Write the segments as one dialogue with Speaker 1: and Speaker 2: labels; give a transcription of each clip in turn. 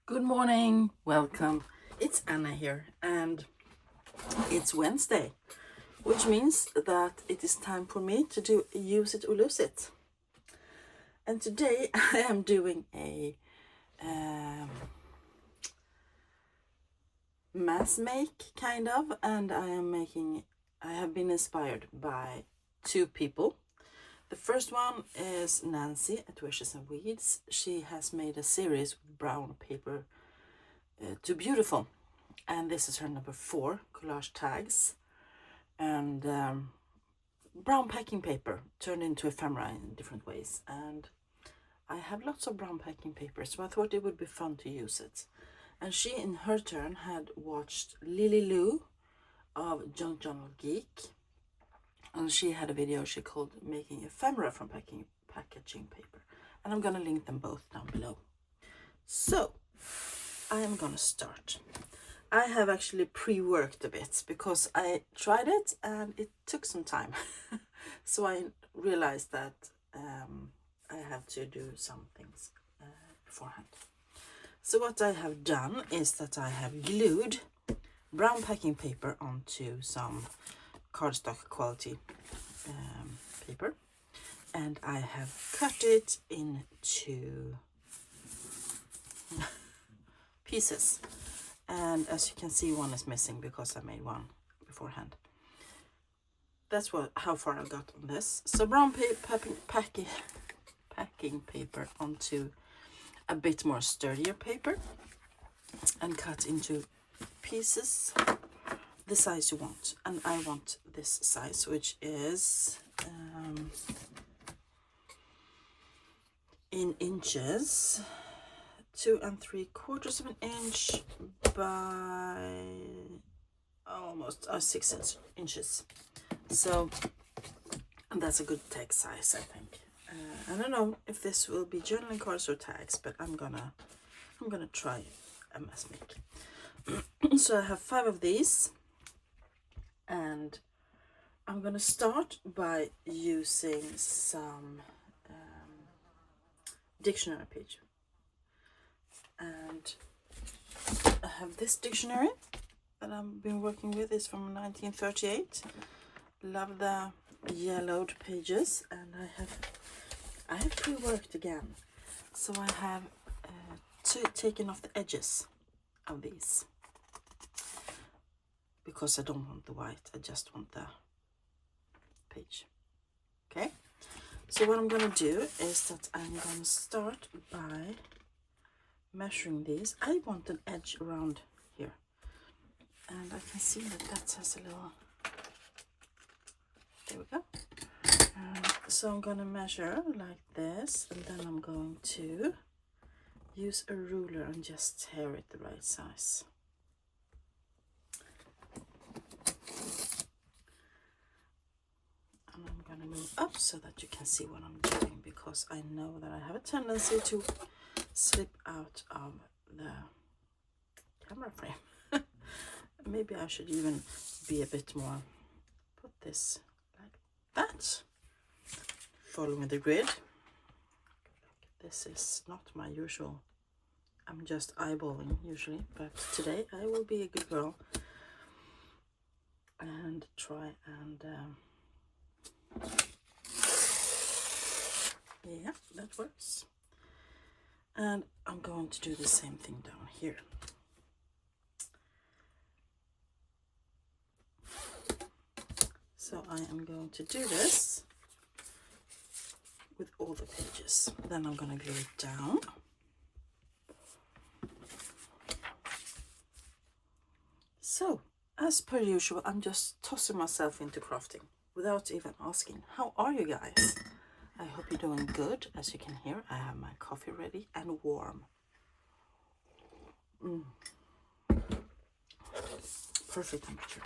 Speaker 1: Good morning, welcome. It's Anna here, and it's Wednesday, which means that it is time for me to do use it or lose it. And today I am doing a mass make kind of, and I have been inspired by two people. The first one is Nancy at Wishes and Weeds. She has made a series with brown paper to beautiful, and this is her number 4 collage tags, and brown packing paper turned into ephemera in different ways. And I have lots of brown packing paper, so I thought it would be fun to use it. And she in her turn had watched LilyLuLou of Junk Journal Geek, and she had a video she called making ephemera from packaging paper, and I'm gonna link them both down below. So I am gonna start. I have actually pre-worked a bit because I tried it and it took some time. So I realized that I have to do some things beforehand. So what I have done is that I have glued brown packing paper onto some cardstock quality paper, and I have cut it into pieces. And as you can see, one is missing because I made one beforehand. That's how far I got on this. So brown packing paper onto a bit more sturdier paper and cut into pieces the size you want. And I want this size, which is in inches, 2 3/4 of an inch by almost 6 inches. So that's a good tag size, I think. I don't know if this will be journaling cards or tags, but I'm gonna try a mass make. So I have 5 of these, and I'm gonna start by using some dictionary page. And I have this dictionary that I've been working with. Is from 1938. Love the yellowed pages, and I have pre-worked again. So I have taken off the edges of these because I don't want the white. I just want the page. Okay. So what I'm gonna do is that I'm gonna start by measuring these. I want an edge around here, and I can see that has a little, there we go. So I'm gonna measure like this, and then I'm going to use a ruler and just tear it the right size. And I'm gonna move up so that you can see what I'm doing, because I know that I have a tendency to slip out of the camera frame. Maybe I should even be a bit more, put this like that, following the grid. This is not my usual, I'm just eyeballing usually, but today I will be a good girl and try and yeah, that works. And I'm going to do the same thing down here. So I am going to do this with all the pages. Then I'm going to glue it down. So, as per usual, I'm just tossing myself into crafting without even asking. How are you guys? I hope you're doing good. As you can hear, I have my coffee ready and warm. Perfect temperature.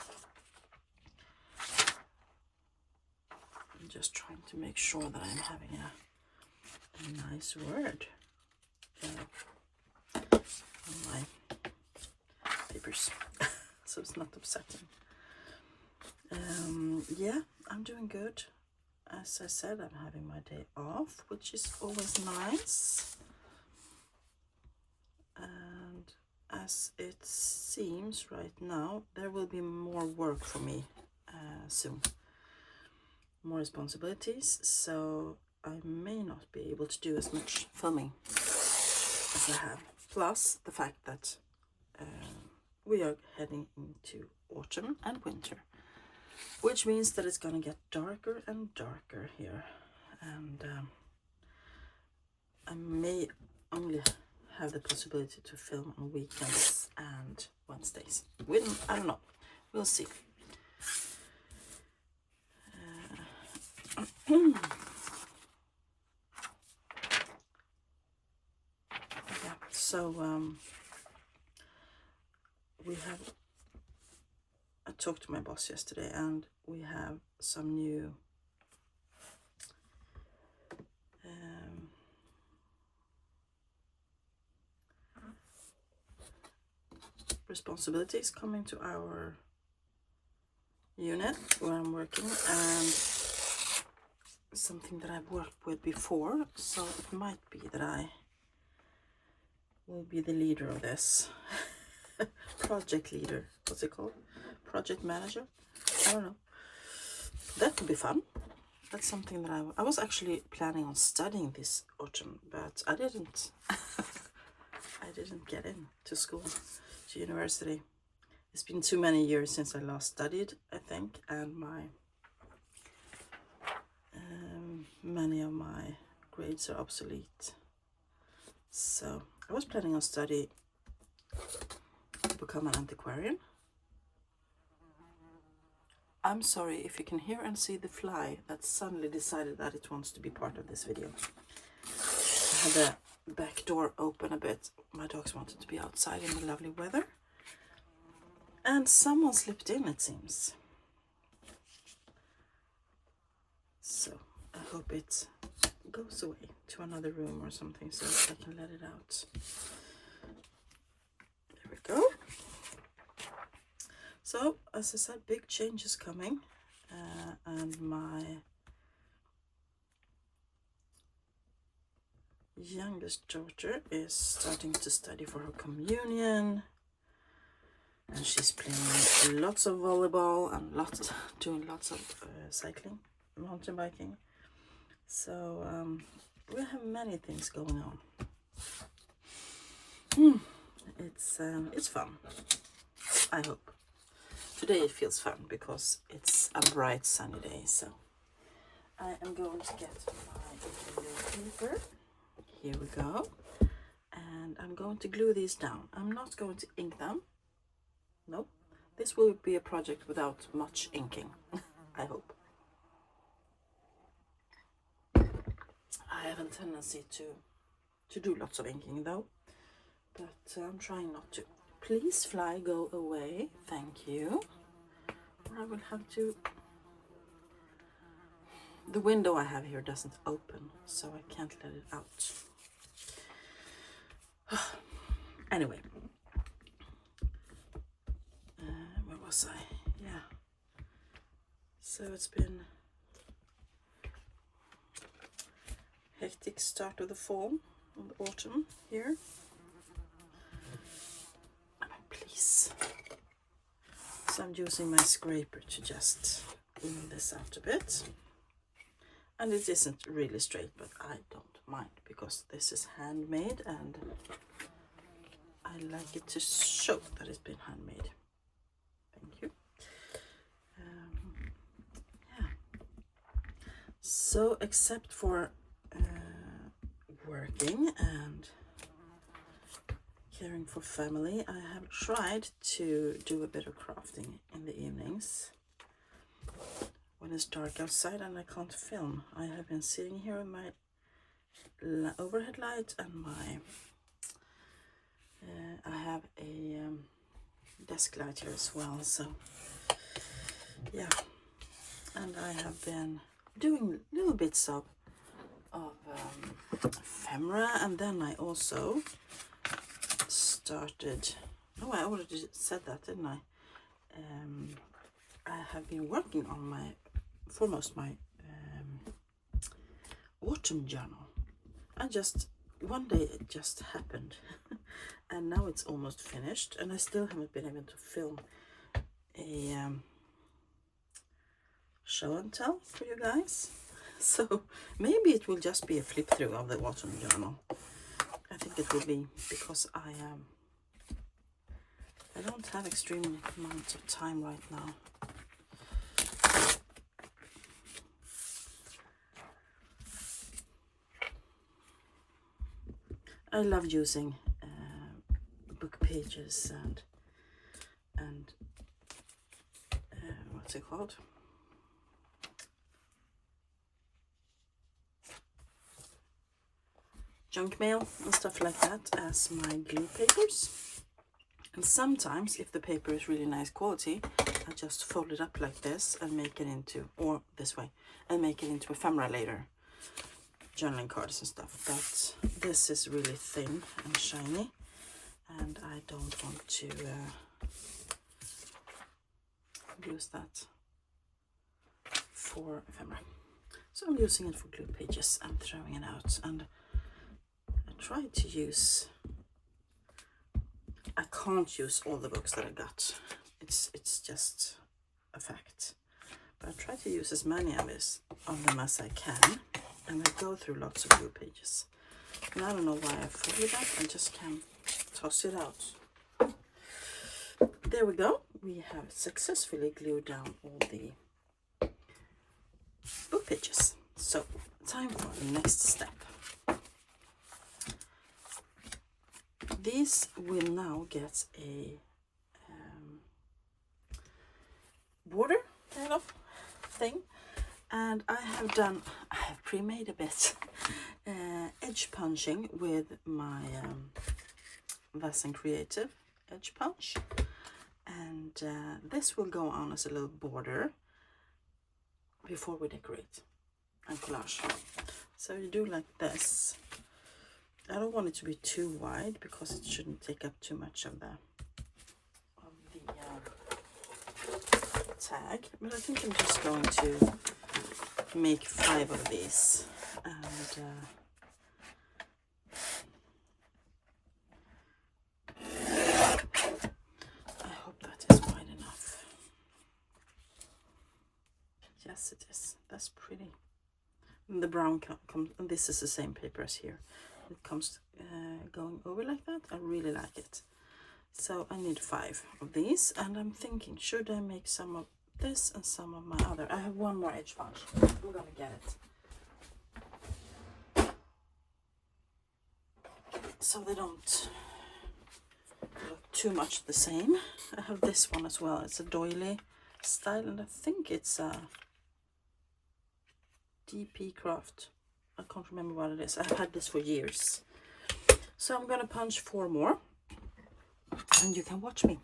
Speaker 1: I'm just trying to make sure that I'm having a nice word on my papers, so it's not upsetting. Yeah, I'm doing good. As I said, I'm having my day off, which is always nice. And as it seems right now, there will be more work for me soon. More responsibilities, so I may not be able to do as much filming as I have. Plus the fact that we are heading into autumn and winter, which means that it's gonna get darker and darker here, and I may only have the possibility to film on weekends and Wednesdays. I don't know. We'll see. Yeah. So we have. I talked to my boss yesterday, and we have some new responsibilities coming to our unit where I'm working, and something that I've worked with before, so it might be that I will be the leader of this. Project leader, what's it called? Project manager? I don't know. That could be fun. That's something that I was actually planning on studying this autumn, but I didn't. I didn't get into school, to university. It's been too many years since I last studied, I think, and many of my grades are obsolete. So I was planning on study to become an antiquarian. I'm sorry if you can hear and see the fly that suddenly decided that it wants to be part of this video. I had the back door open a bit. My dogs wanted to be outside in the lovely weather. And someone slipped in, it seems. So I hope it goes away to another room or something so I can let it out. There we go. So, as I said, big changes coming, and my youngest daughter is starting to study for her communion, and she's playing lots of volleyball and doing lots of cycling, mountain biking. So we have many things going on. It's fun, I hope. Today it feels fun because it's a bright sunny day, so I am going to get my paper. Here we go. And I'm going to glue these down. I'm not going to ink them. Nope. This will be a project without much inking, I hope. I have a tendency to do lots of inking though, but I'm trying not to. Please, fly, go away. Thank you. Or I will have to... The window I have here doesn't open, so I can't let it out. Anyway. Where was I? Yeah. So it's been hectic start of the fall, of the autumn here. Please. So I'm using my scraper to just clean this out a bit. And it isn't really straight, but I don't mind because this is handmade and I like it to show that it's been handmade. Thank you. Yeah. So except for working and caring for family, I have tried to do a bit of crafting in the evenings when it's dark outside and I can't film. I have been sitting here with my overhead light and my I have a desk light here as well, so yeah. And I have been doing little bits of ephemera, and then I also started, oh, I already said that, didn't I? I have been working on my autumn journal. One day it just happened and now it's almost finished, and I still haven't been able to film a show and tell for you guys. So maybe it will just be a flip through of the autumn journal. I think it will be, because I don't have extreme amounts of time right now. I love using book pages and what's it called? Junk mail and stuff like that as my glue papers. And sometimes, if the paper is really nice quality, I just fold it up like this and make it into, or this way, and make it into ephemera later. Journaling cards and stuff. But this is really thin and shiny, and I don't want to use that for ephemera. So I'm using it for glue pages and throwing it out. And I try to use, I can't use all the books that I got. It's just a fact. But I try to use as many of them as I can. And I go through lots of glue pages. And I don't know why I folded that. I just can toss it out. There we go. We have successfully glued down all the book pages. So, time for the next step. These will now get a border kind of thing. And I have pre-made a bit edge punching with my Vasen Creative edge punch. And this will go on as a little border before we decorate and collage. So you do like this. I don't want it to be too wide because it shouldn't take up too much of the tag. But I think I'm just going to make 5 of these, and I hope that is wide enough. Yes, it is. That's pretty. And the brown comes, and this is the same paper as here. It comes going over like that. I really like it. So I need 5 of these, and I'm thinking, should I make some of this and some of my other? I have one more edge punch. I'm gonna get it, so they don't look too much the same. I have this one as well. It's a doily style, and I think it's a DP Craft. I can't remember what it is. I've had this for years. So I'm gonna punch 4 more, and you can watch me.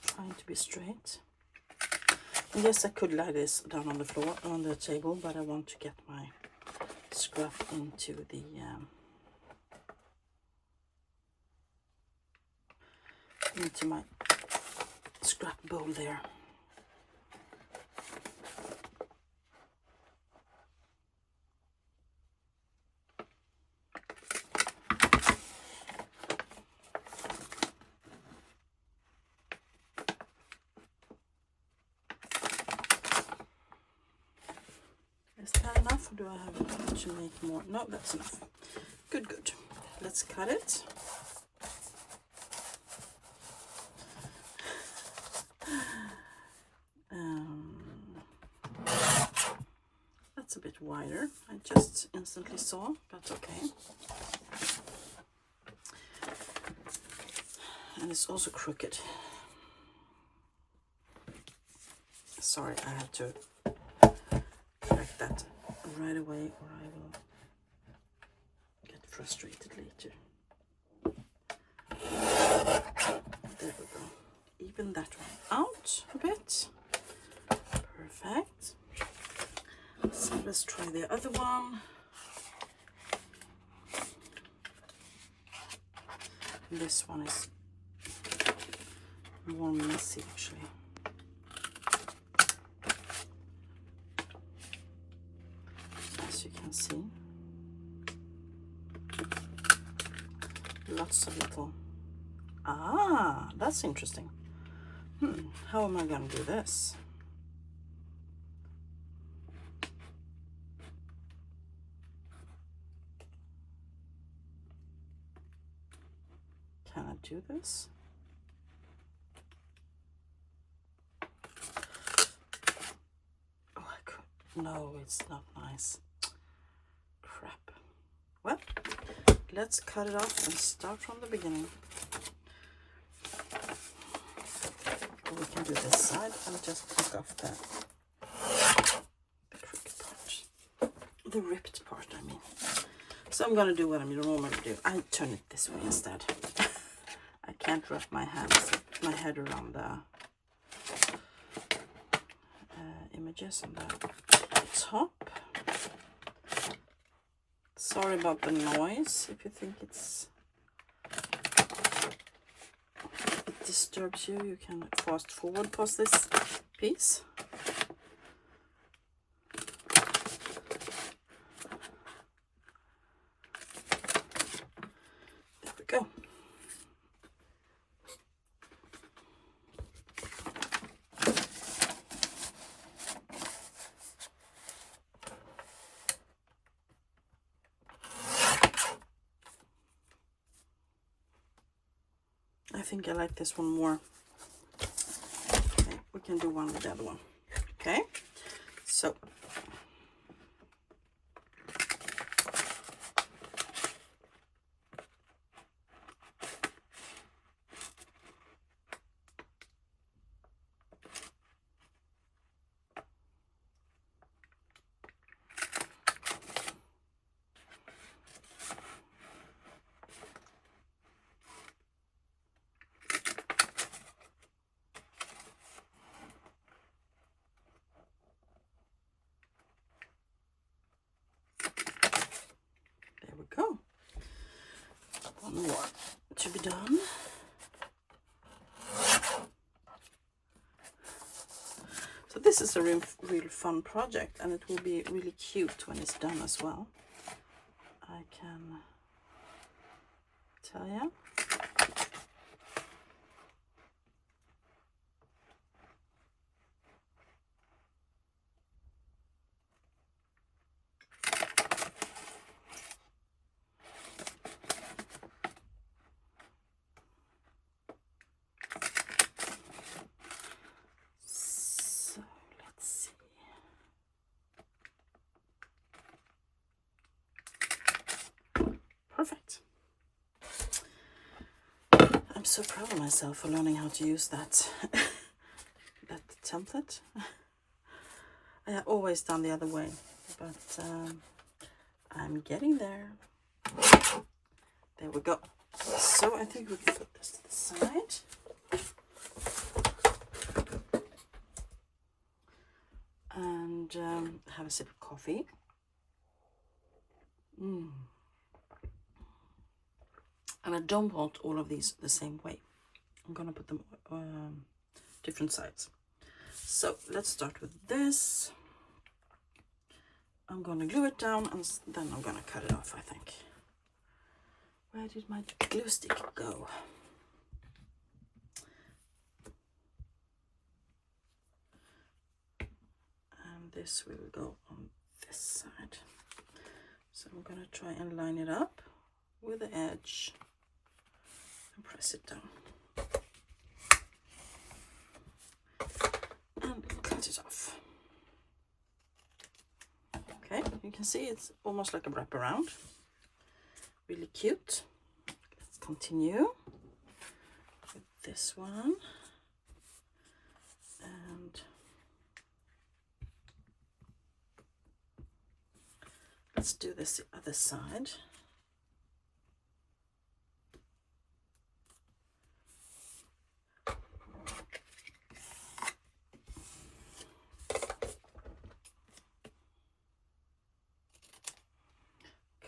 Speaker 1: Trying to be straight. And yes, I could lie this down on the floor, on the table, but I want to get my scrap into the into my scrap bowl there. Is that enough, or do I have to make more? No, that's enough. Good, good. Let's cut it. That's a bit wider. I just instantly saw, but okay. And it's also crooked. Sorry, I had to correct that right away, or I will get frustrated later. There we go. Even that one out a bit. Perfect. So let's try the other one. This one is more messy actually. As you can see, lots of little, that's interesting. How am I gonna do this? Can I do this? Oh, I could. No, it's not nice. Crap. Well, let's cut it off and start from the beginning. We can do this side and just take off the crooked part. The ripped part, I mean. So I'm gonna do what I'm normally do. I turn it this way instead. I can't wrap my head around the images on the top. Sorry about the noise. If you think it disturbs you, you can fast forward past this piece. There we go. I think I like this one more. Okay, we can do one with the other one. Okay, so go. One more to be done. So this is a real fun project, and it will be really cute when it's done as well. I can tell you. Perfect. I'm so proud of myself for learning how to use that that template. I have always done the other way, but I'm getting there. There we go. So I think we can put this to the side. And have a sip of coffee. And I don't want all of these the same way. I'm gonna put them different sides. So let's start with this. I'm gonna glue it down and then I'm gonna cut it off, I think. Where did my glue stick go? And this will go on this side. So I'm gonna try and line it up with the edge and press it down. And cut it off. Okay, you can see it's almost like a wraparound. Really cute. Let's continue with this one. And let's do this the other side.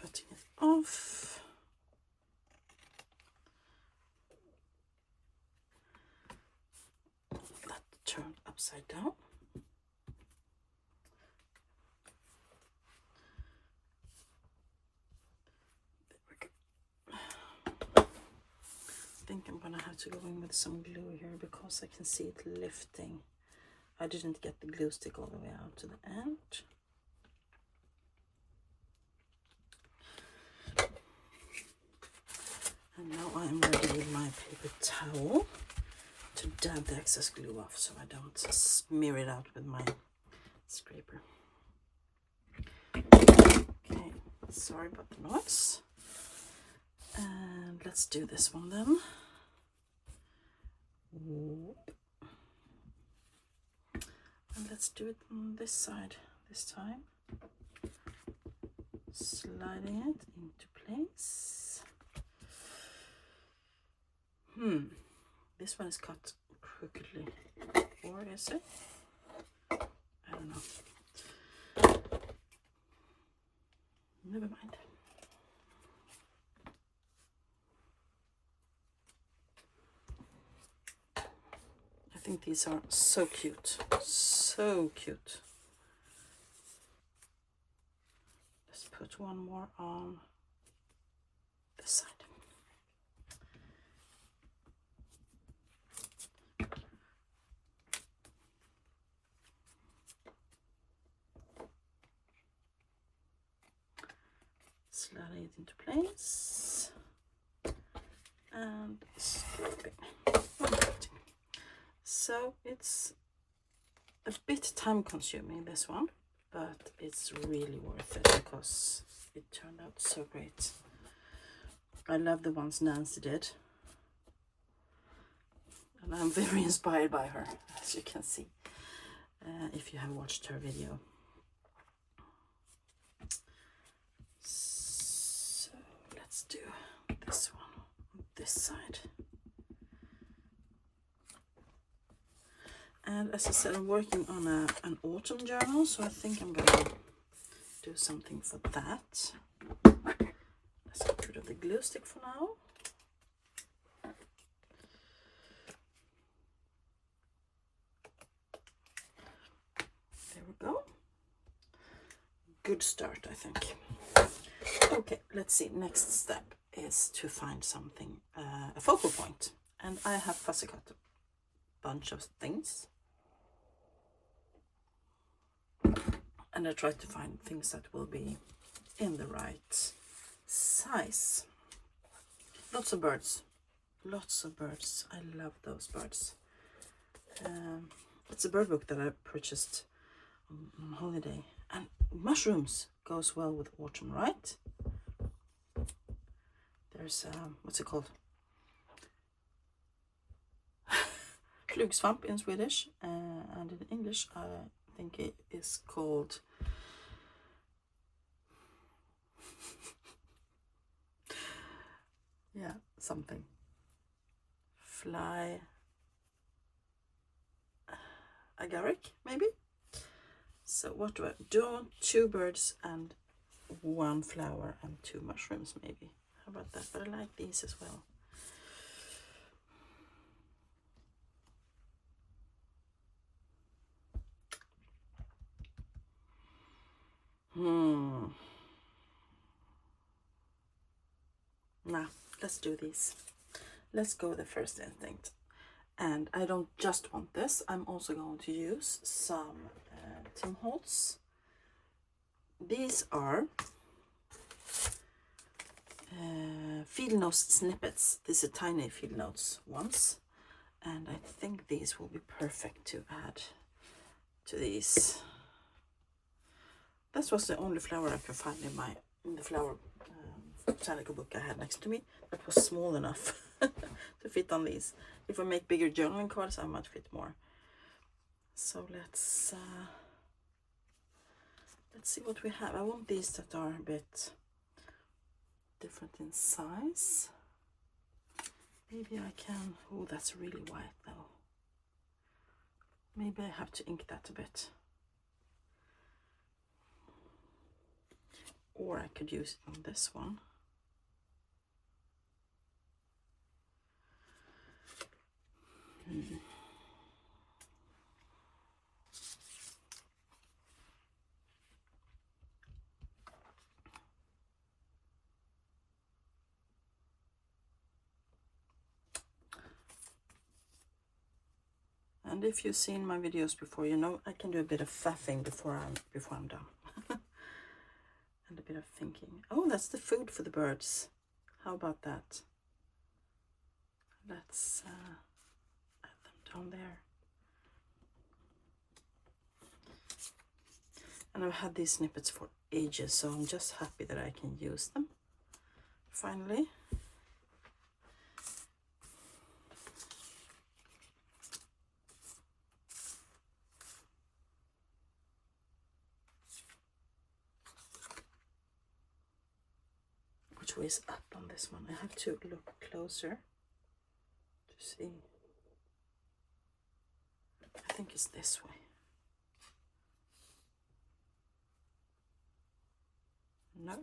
Speaker 1: Cutting it off. upside down. There we go. I think I'm gonna have to go in with some glue here because I can see it lifting. I didn't get the glue stick all the way out to the end. And now I am ready with my paper towel to dab the excess glue off so I don't smear it out with my scraper. Okay, sorry about the noise. And let's do this one then. Whoop. And let's do it on this side this time. Sliding it into place. This one is cut crookedly, or is it? I don't know. Never mind. I think these are so cute. So cute. Let's put one more on this side. Sliding it into place and scraping. So it's a bit time consuming, this one, but it's really worth it because it turned out so great. I love the ones Nancy did, and I'm very inspired by her, as you can see, if you have watched her video. So let's do this one on this side. And as I said, I'm working on an autumn journal, so I think I'm gonna do something for that. Let's get rid of the glue stick for now. There we go. Good start, I think. Okay, let's see. Next step is to find something, a focal point. And I have fussy cut a bunch of things. And I try to find things that will be in the right size. Lots of birds. Lots of birds. I love those birds. It's a bird book that I purchased on holiday. And mushrooms goes well with autumn, right? There's, what's it called? Flugsvamp in Swedish. And in English, I think it is called yeah, something. Fly agaric, maybe. So what do I do? 2 birds and 1 flower and 2 mushrooms, maybe. How about that? But I like these as well. Nah, let's do these. Let's go with the first instinct. And I don't just want this. I'm also going to use some Tim Holtz. These are field notes snippets. These are tiny field notes ones. And I think these will be perfect to add to these. This was the only flower I could find in the flower botanical book I had next to me that was small enough to fit on these. If I make bigger journaling cards, I might fit more. So let's see what we have. I want these that are a bit different in size. Maybe I can. Oh, that's really white though. Maybe I have to ink that a bit. Or I could use it on this one. And if you've seen my videos before, you know I can do a bit of faffing before I'm done. And a bit of thinking. Oh, that's the food for the birds. How about that? Let's add them down there. And I've had these snippets for ages, so I'm just happy that I can use them finally. Which way is up on this one? I have to look closer to see. I think it's this way. No.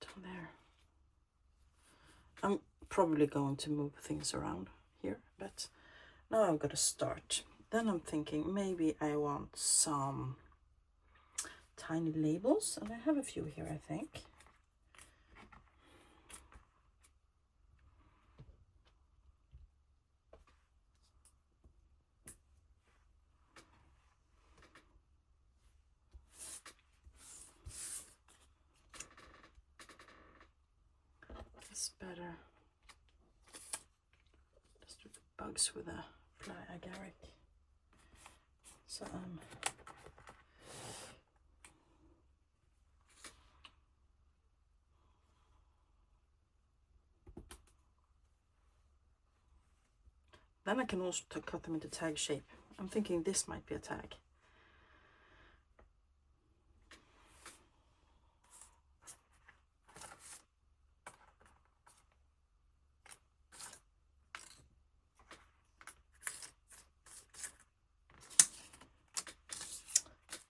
Speaker 1: Down there. I'm probably going to move things around here, but now I've got to start. Then I'm thinking maybe I want some tiny labels, and I have a few here, I think. It's better. Let's do the bugs with a fly agaric. So then I can also cut them into tag shape. I'm thinking this might be a tag.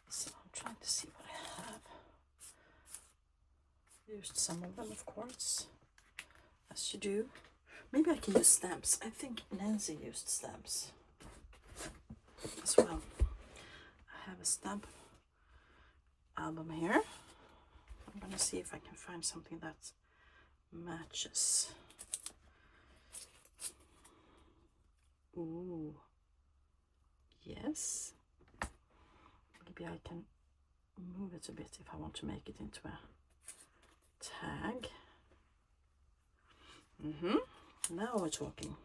Speaker 1: So I'm trying to see what I have. Used some of them, of course, as you do. Maybe I can use stamps. I think Nancy used stamps as well. I have a stamp album here. I'm gonna see if I can find something that matches. Ooh, yes. Maybe I can move it a bit if I want to make it into a tag. Now we're talking.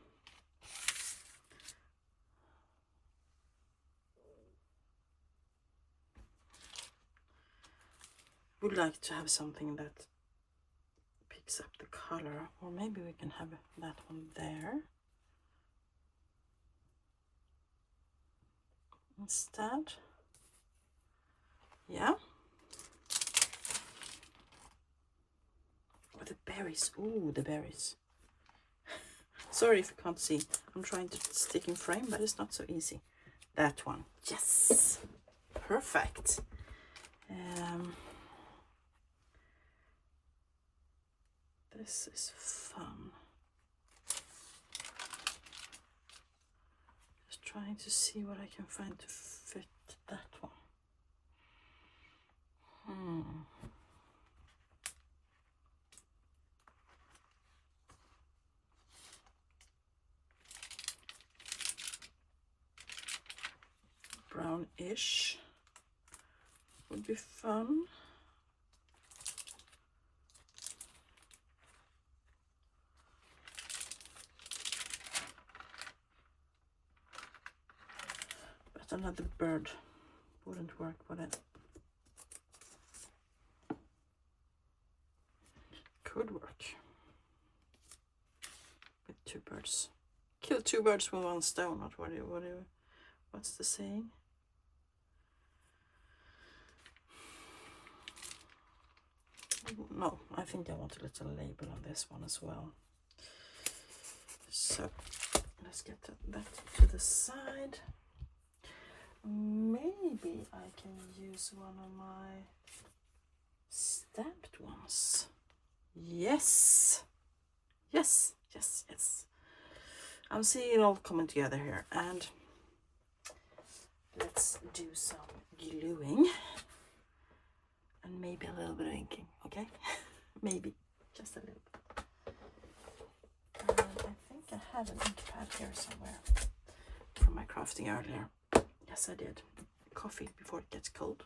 Speaker 1: Would like to have something that picks up the color, or maybe we can have that one there instead. Yeah. Or the berries. Ooh, the berries. Sorry if you can't see. I'm trying to stick in frame, but it's not so easy. That one. Yes. Perfect. This is fun. Just trying to see what I can find to fit that one. Brownish would be fun. But another bird wouldn't work, would it? Could work with two birds. Kill two birds with one stone. Not what's the saying? No, I think I want a little label on this one as well. So let's get that to the side. Maybe I can use one of my stamped ones. Yes. Yes, yes, yes. I'm seeing it all coming together here, and let's do some gluing and maybe a little bit of inking, okay? Maybe just a little bit. And I crafting earlier. Yes, I did. Coffee before it gets cold.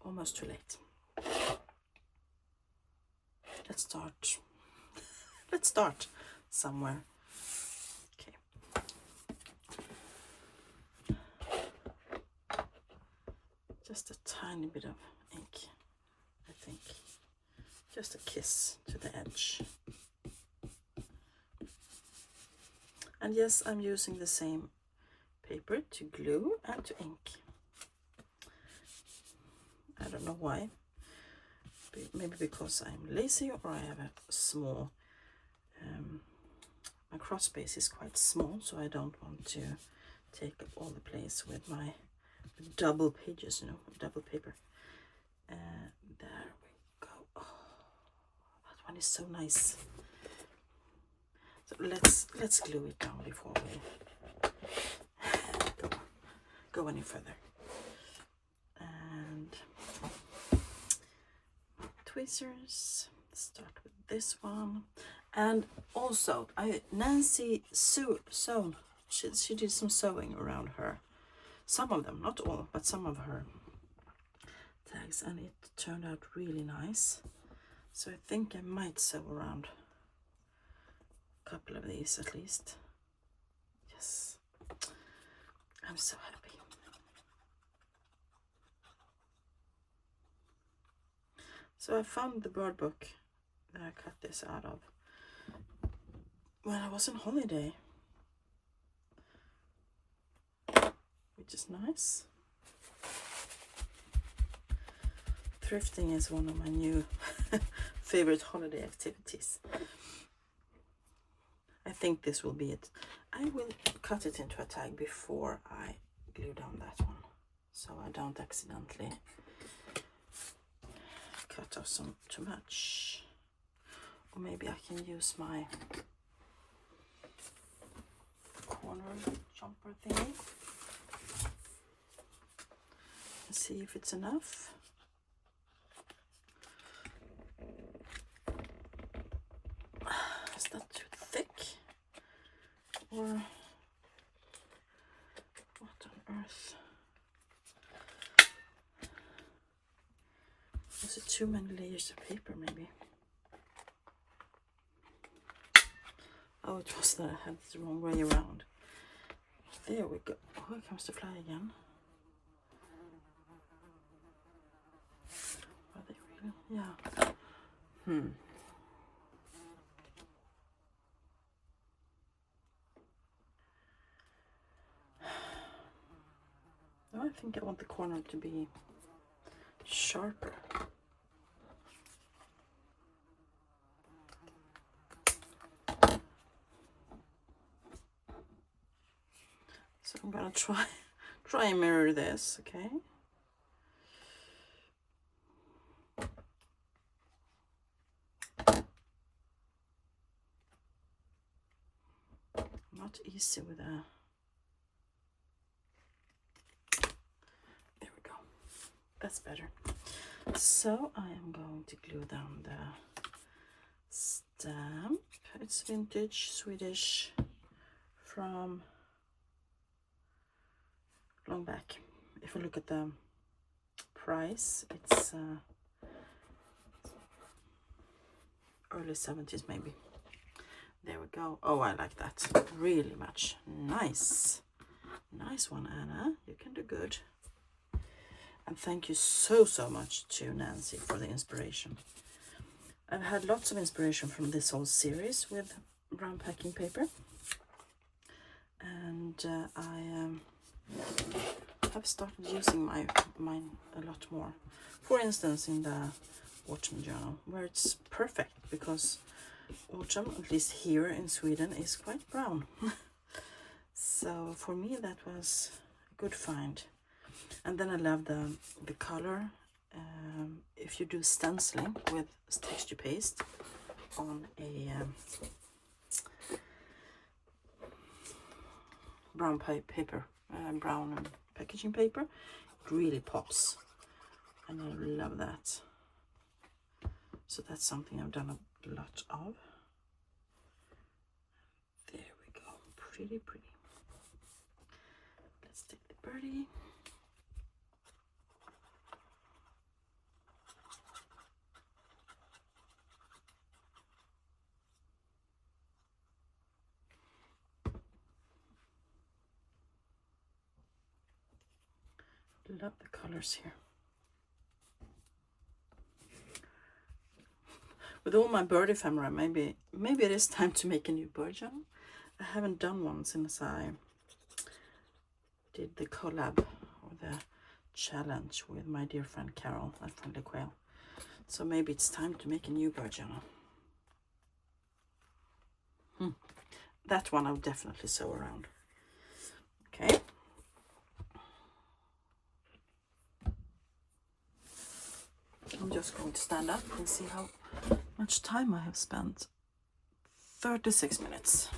Speaker 1: Almost too late. Let's start. Let's start somewhere. Okay. Just a tiny bit of ink, I think. Just a kiss to the edge. And yes, I'm using the same paper to glue and to ink. I don't know why. Maybe because I'm lazy or I have a small, my cross space is quite small, so I don't want to take up all the place with my double pages, you know, double paper. There we go. Oh, that one is so nice. So let's glue it down before we go any further. And tweezers. Start with this one. And also, Nancy sewn. She did some sewing around her. Some of them, not all, but some of her tags, and it turned out really nice. So I think I might sew around a couple of these at least. Yes, I'm so happy. So I found the bird book that I cut this out of when I was on holiday, which is nice. Thrifting is one of my new favorite holiday activities. I think this will be it. I will cut it into a tag before I glue down that one, so I don't accidentally cut off some too much. Or maybe I can use my corner jumper thingy and see if it's enough. Is that too thick? Or what on earth? Was it too many layers of paper maybe? Oh, it was that I had it the wrong way around. There we go. Oh, here comes the fly again. Are they really? Yeah. No, I think I want the corner to be sharper. So I'm gonna try and mirror this, okay? Not easy with a. There we go. That's better. So I am going to glue down the stamp. It's vintage Swedish from long back. If you look at the price, it's early 70s maybe. There we go. Oh, I like that really much. Nice one, Anna. You can do good. And thank you so much to Nancy for the inspiration. I've had lots of inspiration from this whole series with brown packing paper, and I have started using mine a lot more. For instance, in the autumn journal, where it's perfect because autumn, at least here in Sweden, is quite brown. So for me that was a good find. And then I love the color. If you do stenciling with texture paste on a brown paper, brown packaging paper, it really pops, and I love that. So that's something I've done a lot of. pretty, pretty. Let's take the birdie. Love the colors here. With all my bird ephemera, maybe it is time to make a new bird journal. I haven't done one since I did the collab or the challenge with my dear friend Carol at Friendly Quail. So maybe it's time to make a new bird journal. That one I'll definitely sew around. Okay. I'm just going to stand up and see how much time I have spent. 36 minutes.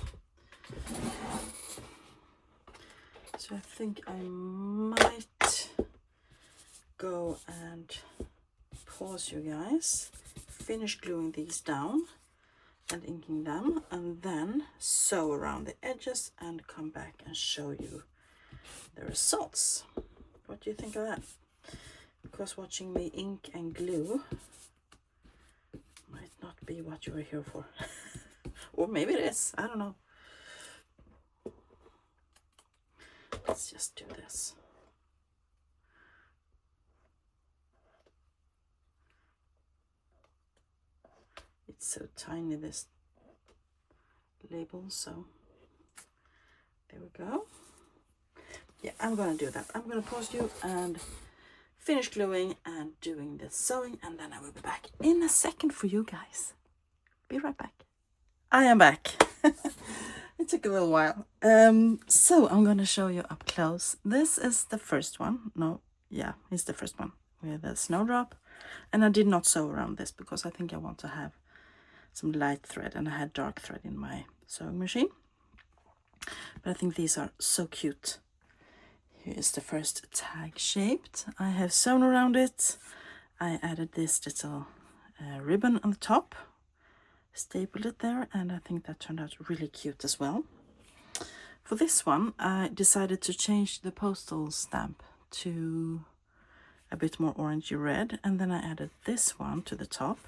Speaker 1: So I think I might go and pause you guys, finish gluing these down and inking them, and then sew around the edges and come back and show you the results. What do you think of that? Because watching me ink and glue might not be what you are here for. Or maybe it is, I don't know. Let's just do this. It's so tiny, this label, so there we go. Yeah, I'm gonna do that. I'm gonna pause you and finish gluing and doing the sewing, and then I will be back in a second for you guys. Be right back. I am back. It took a little while. So I'm gonna show you up close. This is the first one. No, yeah, it's the first one with a snowdrop. And I did not sew around this because I think I want to have some light thread, and I had dark thread in my sewing machine. But I think these are so cute. Here is the first tag shaped. I have sewn around it. I added this little ribbon on the top, stapled it there, and I think that turned out really cute as well. For this one, I decided to change the postal stamp to a bit more orangey red, and then I added this one to the top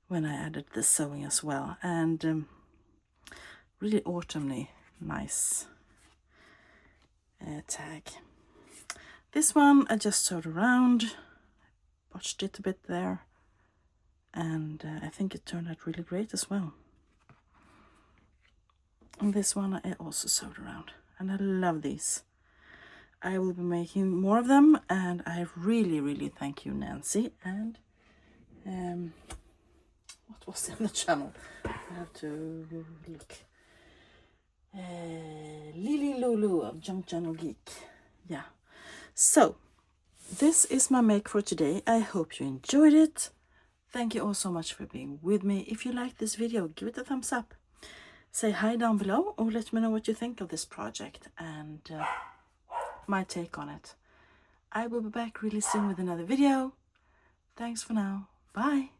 Speaker 1: when I added the sewing as well, and really autumny, nice tag. This one I just sewed around, botched it a bit there, and I think it turned out really great as well. And this one I also sewed around, and I love these. I will be making more of them, and I really thank you, Nancy, and what was in the channel? I have to look. LilyLuLou of Junk Journal Geek. Yeah. So this is my make for today. I hope you enjoyed it. Thank you all so much for being with me. If you liked this video, give it a thumbs up. Say hi down below, or let me know what you think of this project and my take on it. I will be back really soon with another video. Thanks for now. Bye.